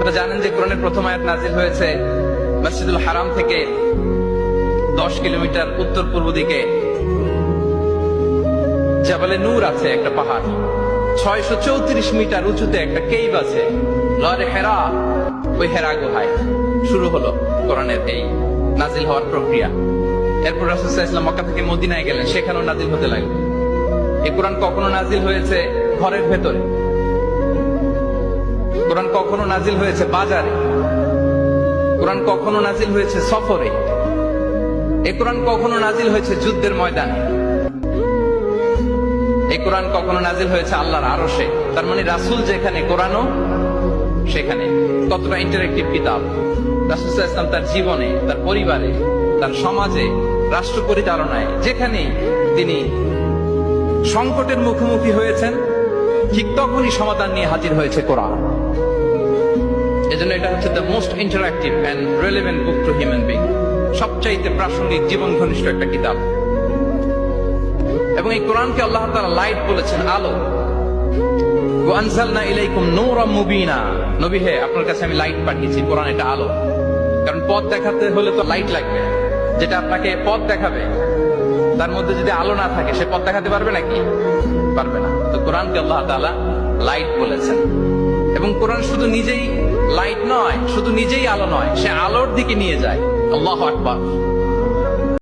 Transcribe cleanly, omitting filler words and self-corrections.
আপনারা জানেন যে কোরআনের প্রথম আয়াত নাজিল হয়েছে মসজিদুল হারাম থেকে 10 কিলোমিটার উত্তর পূর্ব দিকে জাবালে নূর আছে, একটা পাহাড়, 634 মিটার উঁচুতে একটা কেইভ আছে, লরে হেরা। ওই হেরা গুহায় শুরু হলো কোরআনের এই নাজিল হওয়ার প্রক্রিয়া। এরপর রাসূল সাল্লাল্লাহু আলাইহি ওয়াসাল্লাম মক্কা থেকে মদিনায় গেলেন, সেখানেও নাজিল হতে লাগলো। এই কোরআন কখনো নাজিল হয়েছে ঘরের ভেতরে, কোরআন কখনো নাজিল হয়েছে বাজারে, কোরআন কখনো নাজিল হয়েছে সফরে, এই কোরআন কখনো নাজিল হয়েছে যুদ্ধের ময়দানে, এই কোরআন কখনো নাজিল হয়েছে আল্লাহর আরশে। তার মানে রাসূল যেখানে, কোরআনও সেখানে। কতটা ইন্টারেক্টিভ কিতাব! রাসূল সাল্লাল্লাহু আলাইহি ওয়াসাল্লাম তার জীবনে, তার পরিবারে, তার সমাজে, রাষ্ট্র পরিচালনায় যেখানেই তিনি সংকটের মুখোমুখি হয়েছেন, ঠিক তখনই সমাধান নিয়ে হাজির হয়েছে কোরআন। এজন্য এটা হচ্ছে the most interactive and relevant book to human being, সবচাইতে প্রাসঙ্গিক, জীবন ঘনিষ্ঠ একটা কিতাব। এবং এই কোরআনকে আল্লাহ তাআলা লাইট বলেছেন, আলো। ওয়া আনজালনা ইলাইকুম নূরাম মুবিনা, নবী হে, আপনার কাছে আমি লাইট পাঠিয়েছি। কোরআন এটা আলো, কারণ পথ দেখাতে হলে তো লাইট লাগবে। যেটা আপনাকে পথ দেখাবে তার মধ্যে যদি আলো না থাকে, সে পথ দেখাতে পারবে নাকি? পারবে না। তো কোরআনকে আল্লাহ তাআলা লাইট বলেছেন। এবং কোরআন শুধু নিজেই লাইট নয়, শুধু নিজেই আলো নয়, সে আলোর দিকে নিয়ে যায়। আল্লাহু আকবার।